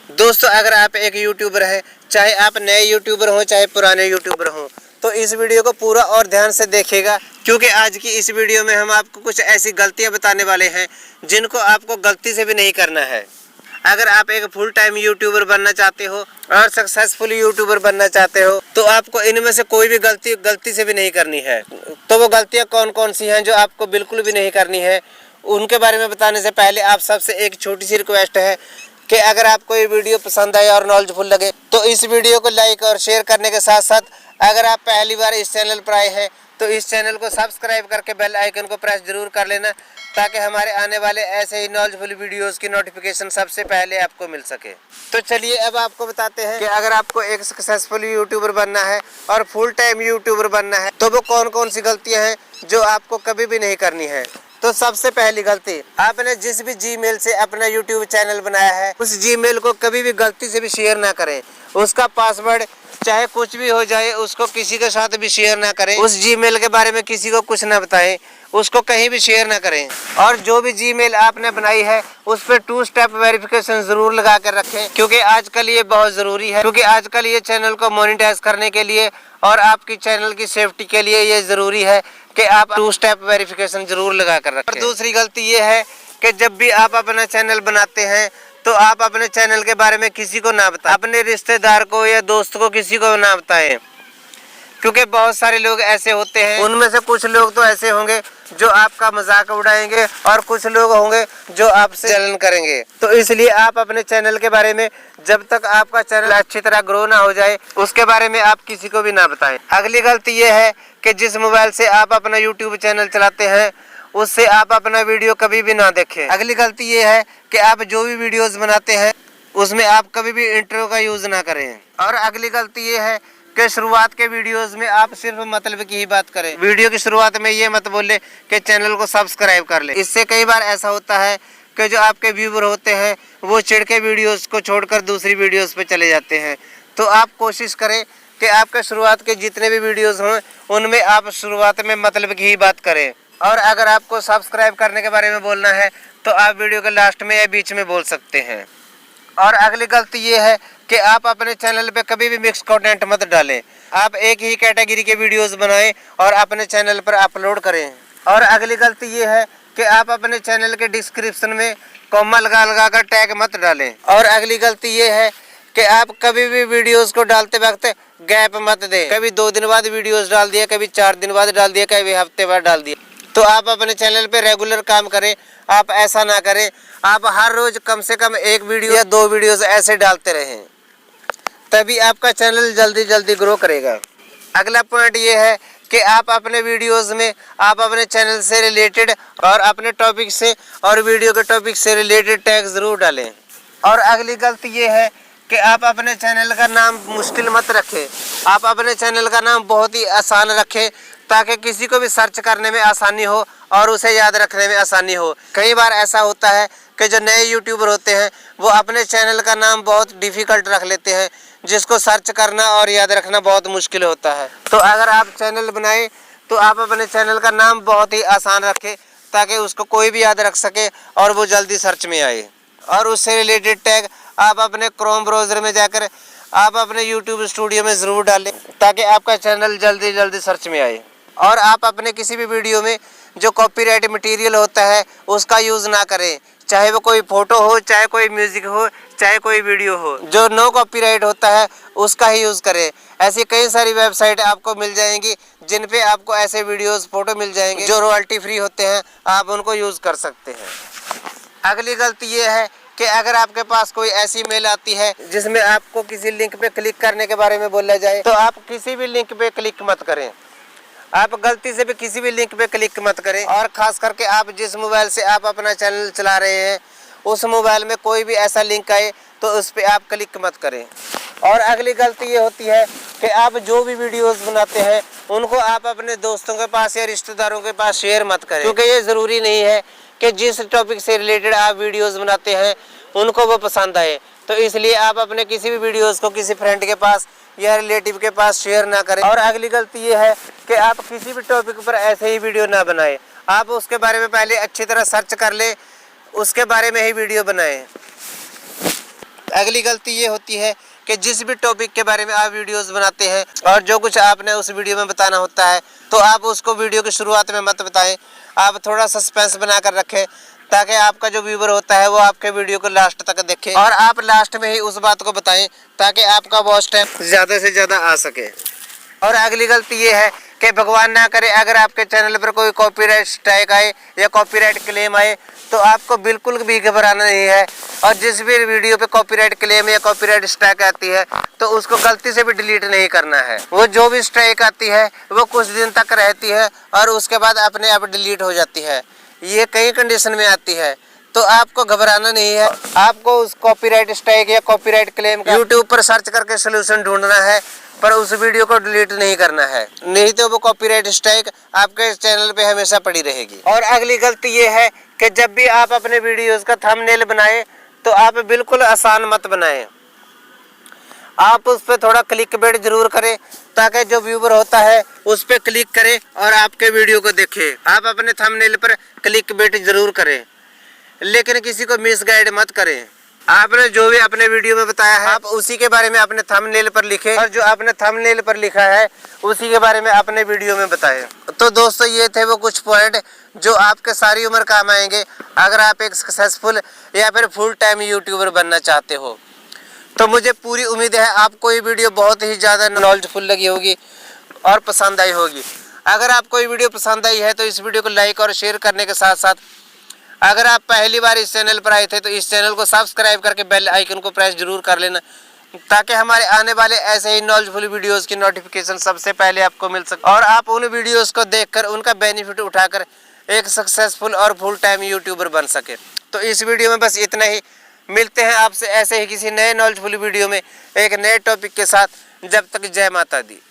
दोस्तों अगर आप एक यूट्यूबर हैं, चाहे आप नए यूट्यूबर हो चाहे पुराने यूट्यूबर हो, तो इस वीडियो को पूरा और ध्यान से देखिएगा, क्योंकि आज की इस वीडियो में हम आपको कुछ ऐसी गलतियां बताने वाले हैं जिनको आपको गलती से भी नहीं करना है। अगर आप एक फुल टाइम यूट्यूबर बनना चाहते हो और सक्सेसफुल यूट्यूबर बनना चाहते हो, तो आपको इनमें से कोई भी गलती से भी नहीं करनी है। तो वो गलतियां कौन कौन सी हैं जो आपको बिल्कुल भी नहीं करनी है, उनके बारे में बताने से पहले आप सबसे एक छोटी सी रिक्वेस्ट है कि अगर आपको ये वीडियो पसंद आए और नॉलेजफुल लगे तो इस वीडियो को लाइक और शेयर करने के साथ साथ अगर आप पहली बार इस चैनल पर आए हैं तो इस चैनल को सब्सक्राइब करके बेल आइकन को प्रेस जरूर कर लेना, ताकि हमारे आने वाले ऐसे ही नॉलेजफुल वीडियोस की नोटिफिकेशन सबसे पहले आपको मिल सके। तो चलिए अब आपको बताते हैं कि अगर आपको एक सक्सेसफुल यूट्यूबर बनना है और फुल टाइम यूट्यूबर बनना है तो वो कौन कौन सी गलतियां हैं जो आपको कभी भी नहीं करनी है। तो सबसे पहली गलती, आपने जिस भी जीमेल से अपना यूट्यूब चैनल बनाया है उस जीमेल को कभी भी गलती से भी शेयर ना करें। उसका पासवर्ड चाहे कुछ भी हो जाए उसको किसी के साथ भी शेयर ना करें। उस जीमेल के बारे में किसी को कुछ ना बताएं, उसको कहीं भी शेयर ना करें। और जो भी जीमेल आपने बनाई है उस पर 2 स्टेप वेरिफिकेशन जरूर लगा कर रखें, क्योंकि आजकल ये बहुत जरूरी है। क्योंकि आजकल ये चैनल को मोनेटाइज करने के लिए और आपकी चैनल की सेफ्टी के लिए ये जरूरी है कि आप 2 स्टेप वेरिफिकेशन जरूर लगा कर रखें। और दूसरी गलती ये है कि जब भी आप अपना चैनल बनाते हैं तो आप अपने चैनल के बारे में किसी को ना बताएं, अपने रिश्तेदार को या दोस्त को किसी को ना बताएं, क्योंकि बहुत सारे लोग ऐसे होते हैं। उनमें से कुछ लोग तो ऐसे होंगे जो आपका मजाक उड़ाएंगे और कुछ लोग होंगे जो आपसे जलन करेंगे। तो इसलिए आप अपने चैनल के बारे में जब तक आपका चैनल अच्छी तरह ग्रो ना हो जाए उसके बारे में आप किसी को भी ना बताएं। अगली गलती ये है कि जिस मोबाइल से आप अपना यूट्यूब चैनल चलाते हैं उससे आप अपना वीडियो कभी भी ना देखें। अगली गलती ये है कि आप जो भी वीडियोस बनाते हैं उसमें आप कभी भी इंट्रो का यूज ना करें। और अगली गलती ये है कि शुरुआत के वीडियोस में आप सिर्फ मतलब की ही बात करें। वीडियो की शुरुआत में ये मत बोले कि चैनल को सब्सक्राइब कर ले। इससे कई बार ऐसा होता है कि जो आपके व्यूवर होते हैं वो चिढ़ के वीडियोस को छोड़कर दूसरी वीडियोस पे चले जाते हैं। तो आप कोशिश करें कि आपके शुरुआत के जितने भी वीडियोस हों उनमें आप शुरुआत में मतलब की ही बात करें। और अगर आपको सब्सक्राइब करने के बारे में बोलना है तो आप वीडियो के लास्ट में या बीच में बोल सकते हैं। और अगली गलती ये है कि आप अपने चैनल पे कभी भी मिक्स कंटेंट मत डालें। आप एक ही कैटेगरी के वीडियोस बनाएं और अपने चैनल पर अपलोड करें। और अगली गलती ये है कि आप अपने चैनल के डिस्क्रिप्शन में कॉमा लगा कर टैग मत डालें। और अगली गलती ये है कि आप कभी भी वीडियोस को डालते वक्त गैप मत दें। कभी 2 दिन बाद वीडियोस डाल दिया, कभी 4 दिन बाद डाल दिया, कभी हफ्ते बाद डाल दिया। तो आप अपने चैनल पे रेगुलर काम करें, आप ऐसा ना करें। आप हर रोज कम से कम 1 वीडियो या 2 वीडियोस ऐसे डालते रहें, तभी आपका चैनल जल्दी जल्दी ग्रो करेगा। अगला पॉइंट ये है कि आप अपने वीडियोस में आप अपने चैनल से रिलेटेड और अपने टॉपिक से और वीडियो के टॉपिक से रिलेटेड टैग जरूर डालें। और अगली गलती ये है कि आप अपने चैनल का नाम मुश्किल मत रखें। आप अपने चैनल का नाम बहुत ही आसान रखें ताकि किसी को भी सर्च करने में आसानी हो और उसे याद रखने में आसानी हो। कई बार ऐसा होता है कि जो नए यूट्यूबर होते हैं वो अपने चैनल का नाम बहुत डिफ़िकल्ट रख लेते हैं, जिसको सर्च करना और याद रखना बहुत मुश्किल होता है। तो अगर आप चैनल बनाएं तो आप अपने चैनल का नाम बहुत ही आसान रखें ताकि उसको कोई भी याद रख सके और वो जल्दी सर्च में आए। और उससे रिलेटेड टैग आप अपने क्रोम ब्राउज़र में जाकर आप अपने यूट्यूब स्टूडियो में ज़रूर डालें ताकि आपका चैनल जल्दी जल्दी सर्च में आए। और आप अपने किसी भी वीडियो में जो कॉपीराइट मटेरियल होता है उसका यूज़ ना करें, चाहे वो कोई फ़ोटो हो, चाहे कोई म्यूज़िक हो, चाहे कोई वीडियो हो। जो नो कॉपीराइट होता है उसका ही यूज़ करें। ऐसी कई सारी वेबसाइट आपको मिल जाएंगी जिन पे आपको ऐसे वीडियोस फ़ोटो मिल जाएंगे जो रॉयल्टी फ्री होते हैं, आप उनको यूज़ कर सकते हैं। अगली गलती ये है कि अगर आपके पास कोई ऐसी मेल आती है जिसमें आपको किसी लिंक पे क्लिक करने के बारे में बोला जाए तो आप किसी भी लिंक पे क्लिक मत करें। आप गलती से भी किसी भी लिंक पे क्लिक मत करें। और ख़ास करके आप जिस मोबाइल से आप अपना चैनल चला रहे हैं उस मोबाइल में कोई भी ऐसा लिंक आए तो उस पर आप क्लिक मत करें। और अगली गलती ये होती है कि आप जो भी वीडियोस बनाते हैं उनको आप अपने दोस्तों के पास या रिश्तेदारों के पास शेयर मत करें, क्योंकि ये ज़रूरी नहीं है कि जिस टॉपिक से रिलेटेड आप वीडियोस बनाते हैं उनको वो पसंद आए। तो इसलिए आप अपने किसी भी वीडियोस को किसी फ्रेंड के पास या रिलेटिव के पास शेयर ना करें। और अगली गलती ये है कि आप किसी भी टॉपिक पर ऐसे ही वीडियो ना बनाएं। आप उसके बारे में पहले अच्छी तरह सर्च कर लें, उसके बारे में ही वीडियो बनाएं। अगली गलती ये होती है कि जिस भी टॉपिक के बारे में आप वीडियोस बनाते हैं और जो कुछ आपने उस वीडियो में बताना होता है तो आप उसको वीडियो की शुरुआत में मत बताएं। आप थोड़ा सस्पेंस बनाकर रखें ताकि आपका जो व्यूवर होता है वो आपके वीडियो को लास्ट तक देखे और आप लास्ट में ही उस बात को बताएं ताकि आपका वॉच टाइम ज़्यादा से ज़्यादा आ सके। और अगली गलती ये है कि भगवान ना करे अगर आपके चैनल पर कोई कॉपीराइट स्ट्राइक आए या कॉपीराइट क्लेम आए तो आपको बिल्कुल भी घबराना नहीं है। और जिस भी वीडियो पे कॉपीराइट क्लेम या कॉपीराइट स्ट्राइक आती है तो उसको गलती से भी डिलीट नहीं करना है। वो जो भी स्ट्राइक आती है वो कुछ दिन तक रहती है और उसके बाद अपने आप डिलीट हो जाती है। ये कई कंडीशन में आती है तो आपको घबराना नहीं है। आपको उस कॉपीराइट स्ट्राइक या कॉपीराइट क्लेम का यूट्यूब पर सर्च करके सोल्यूशन ढूंढना है, पर उस वीडियो को डिलीट नहीं करना है, नहीं तो वो कॉपीराइट स्ट्राइक आपके चैनल पे हमेशा पड़ी रहेगी। और अगली गलती ये है कि जब भी आप अपने वीडियोस का थंबनेल बनाएं तो आप बिल्कुल आसान मत बनाएं। आप उस पर थोड़ा क्लिक बेट जरूर करें ताकि जो व्यूवर होता है उस पर क्लिक करे और आपके वीडियो को देखे। आप अपने थंबनेल पर क्लिक बेट जरूर करें, लेकिन किसी को मिसगाइड मत करें। आपने जो भी अपने वीडियो में बताया है आप उसी के बारे में अपने थंबनेल पर लिखें और जो आपने थंबनेल पर लिखा है उसी के बारे में अपने वीडियो में बताएं। तो दोस्तों ये थे वो कुछ पॉइंट जो आपके सारी उम्र काम आएंगे अगर आप एक सक्सेसफुल या फिर फुल टाइम यूट्यूबर बनना चाहते हो। तो मुझे पूरी उम्मीद है आपको ये वीडियो बहुत ही ज़्यादा नॉलेजफुल लगी होगी और पसंद आई होगी। अगर आपको ये वीडियो पसंद आई है तो इस वीडियो को लाइक और शेयर करने के साथ साथ अगर आप पहली बार इस चैनल पर आए थे तो इस चैनल को सब्सक्राइब करके बेल आइकन को प्रेस जरूर कर लेना ताकि हमारे आने वाले ऐसे ही नॉलेजफुल वीडियोस की नोटिफिकेशन सबसे पहले आपको मिल सके और आप उन वीडियोस को देखकर उनका बेनिफिट उठाकर एक सक्सेसफुल और फुल टाइम यूट्यूबर बन सके। तो इस वीडियो में बस इतना ही। मिलते हैं आपसे ऐसे ही किसी नए नॉलेजफुल वीडियो में एक नए टॉपिक के साथ। जब तक जय माता दी।